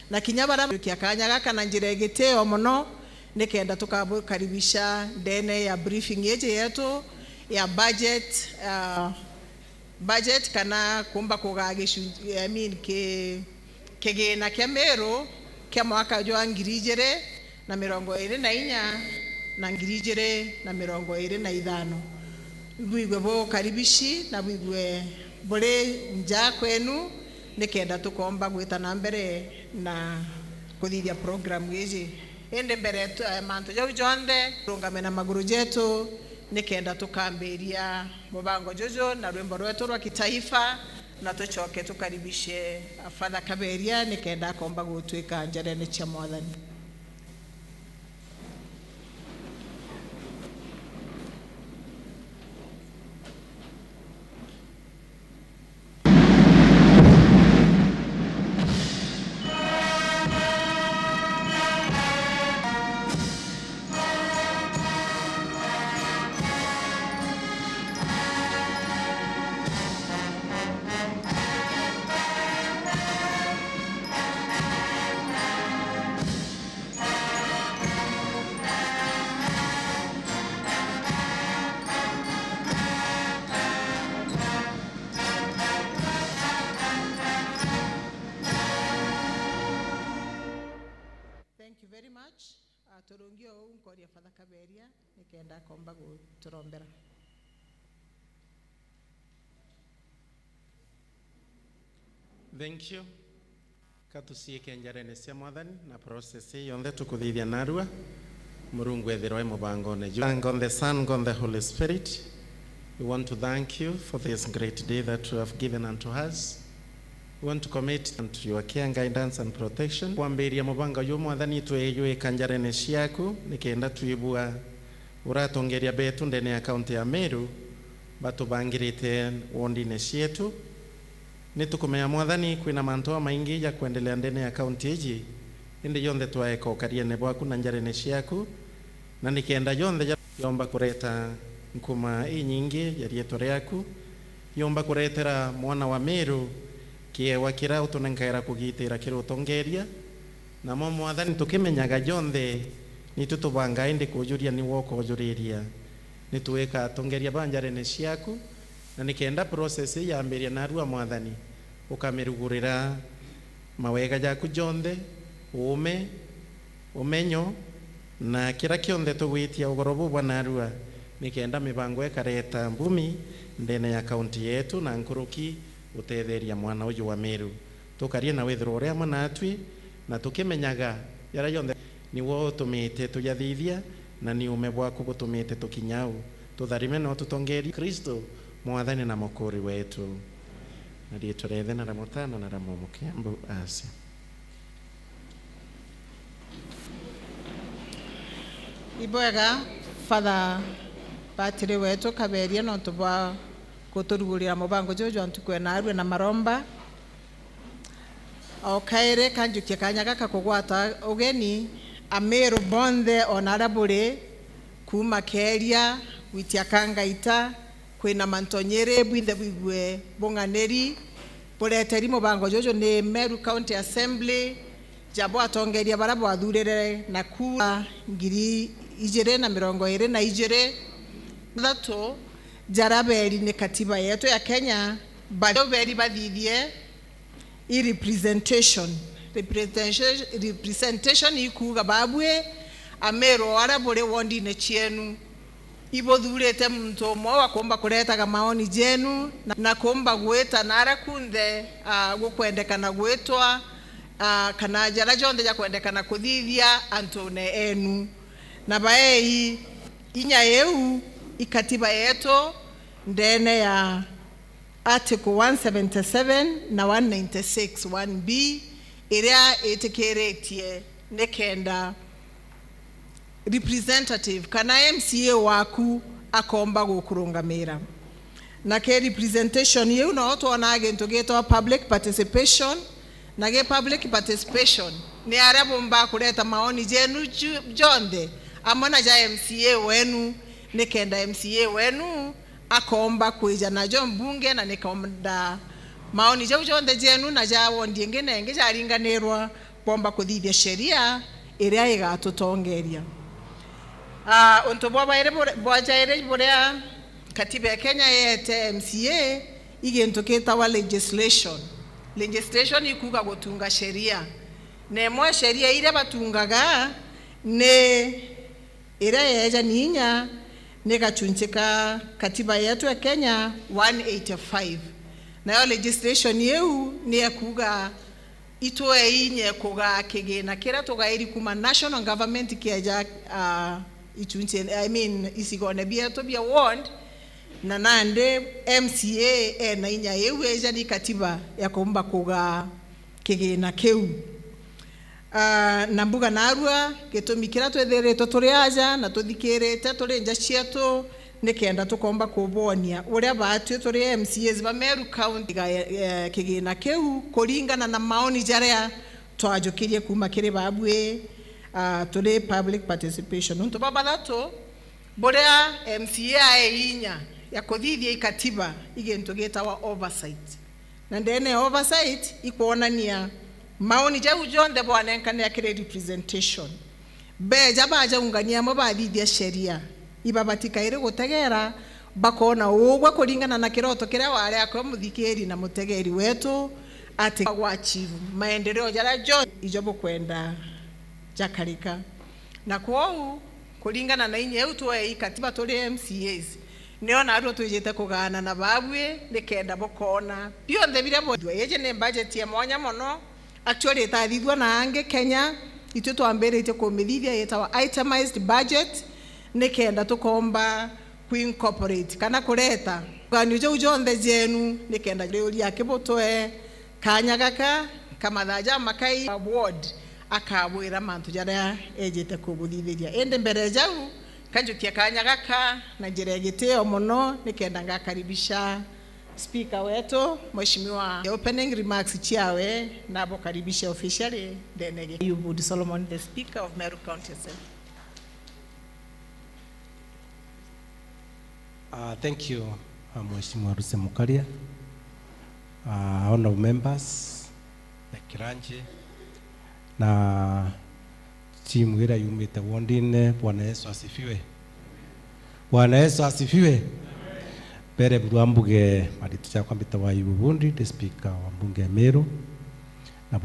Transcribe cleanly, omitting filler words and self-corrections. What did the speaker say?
na kinyabara kiakanya gaka na njira giteo muno nikenda tukabukaribisha ndene ya briefing yetu ya budget kana kumba kugagishu kegena kya Meru kya mwaka wa 2024 na 2025 bwigwe bo karibishi na bwigwe bole nja kwenu nikenda tukomba gwita na mbere na kuthithia program hizi ende mbere manto jo jonde rungame na maguru jetu nikenda tukamberia mubango jojo na rwembo rwetu rwa kitaifa na tuchoke tukaribishe Father Kaberia nikenda komba gutwika njarene cha mwathani. Thank you very much. Turungio unkori Father Kaberia nikenda komba guturombera. Thank you. Katusie kenjarene cia mwathani na process yonde tukuthithia narua Murungu ethirwe mubango ne thank on the Son, God the Holy Spirit. We want to thank you for this great day that you have given unto us. We want to commit to your care, guidance and protection. Kwamberia mubanga yo mwathani tweyo kanjarene ciaku nikenda tuibua uratongeria betu ndene ya county ya Meru batubangirite wondine cietu nitukumenya mwathani kwina manto maingi ya kuendelea ndene ya county iji indi yonde twaeka ukariene bwaku na njarene ciaku na nikenda yonde yomba kureta nkuma nyingi ya rieto riaku yomba kuretera mwana wa Meru kiewa kirau tunenkaira kugitira kirutongeria na mwathani tukimenyaga yonde nitutubanga indi kujuria ni woko ujuriria nituweka tongeria banjarene ciaku na nikenda process ya mberia narua mwathani ukamirugurira mawega jaku jonde umenyo na kira kionde tugwitia ugorobu bwa narua nikenda mibango ekareta mbumi ndene ya county yetu na nkuruki utetheria mwana uyu wa Meru tukarie na withiro uria manatwi na tukimenyaga yara yonde ni wo tumite tuyathithia na ni ume bwaku butumite tukinyau tutharime no tutongeri Kristo mwathani na mukuri wetu na rieturethe na ramutana na ramumukiambu asi. Ibwega Father Patire wetu Kaberia no tubwa kuturugurira mubango jojo antukwe na arwe na maromba okaire kanjukia kanya gaka kugwata ugeni Ameru bonde onarabure kuma keria witia kangaita kwina mantonyere bwinde bwigwe bonganeri bureteri mubango jojo ni Meru County Assembly jabo atongeria barabo athurere na kura 2022 thato jaraberi ni katiba yetu ya Kenya bado beri bathithie representation ikuga babwe Ameru arabure wondi ne chienu ibothurete muntu mwa wa komba kuretaga maoni jenu na komba gweta nara kunthe gukwendekana gwetwa kana jara jonde ja kwendekana kuthithia antone enu na baei inya yeu ikatiba yetu ndene ya article 177 na 196 1B iria itekeretie nekenda representative kana MCA waku akomba gukurungamira na ke representation yeu no twana agento geto public participation na ge public participation ni arabo mba kuleta maoni jenu jonde amana ja MCA wenu nikenda MCA wenu akomba kuija na jo mbunge na nikomda maoni ja jonde jenu na ja wondi ngene nge jaringanirwa bomba kuthithia sheria iria igatutongeria untu bwajaire buria katiba ya Kenya yete MCA igintu kitawa legislation ikuga gutunga sheria nemwe sheria ile batungaga ne iria yeja ninya negachunchika katiba yetu ya Kenya 185 na legislation yeu ni akuga itoe inye kuga kigina kira tugairi kuma national government kiaja ichunche isigone bieto bia ward na nande MCA na inya yeu eja ni katiba ya kumba kuga kigina keu na mbuga narua gitumikira twetherete turi aja na tuthikirite turi nja cietu nikenda tukomba kubonia uria batu turi MCAs ba Meru county kigina keu kuringana na maoni jaria twajukirie kuma kiri babwe turi public participation untu baba dato borea MCA inya ya kuthithia ikatiba igintu gitawa oversight na ndene oversight ikuonania maoni jau jonde bwanenka ya kire representation beja baja ungania mo bathithia sheria ibabatika ire gutegera bakona ugwa kuringana na kiroto kiria wale akwa muthikiri na mutegeri wetu ati gwa achieve maendeleo jara jo ijobo kwenda jakarika na kwao kuringana na inye utwe ikatiba tuli MCAs niona aro tujete kugana na babwe nikenda bokona bio ndebire bo yeje ne budget ya mwanya mono actually tathithwa na ange Kenya itu twambirite kumithithia yetawa itemized budget nikenda tukomba kuincorporate kana kureta gani jo jonde jenu nikenda riuria kibutwe kanyagaka kama thaja makai award akabwira mantu jaria ejete kubuthithia ende mbere jau kanjukia kanyagaka na jiregiteo muno nikenda ngakaribisha speaker wetu mheshimiwa opening remarks chiawe na bokaribisha officially Denege Yubudi Solomon, the speaker of Meru County Assembly. Thank you, Mheshimiwa Ruse Mukaria, honorable members, Bekiranje, na timu ira yumite wondine. Bwana Yesu asifiwe. Bwana Yesu asifiwe. Bere buambuge maditucha kwambita wa Yubundi, the speaker wa mbunge Meru, na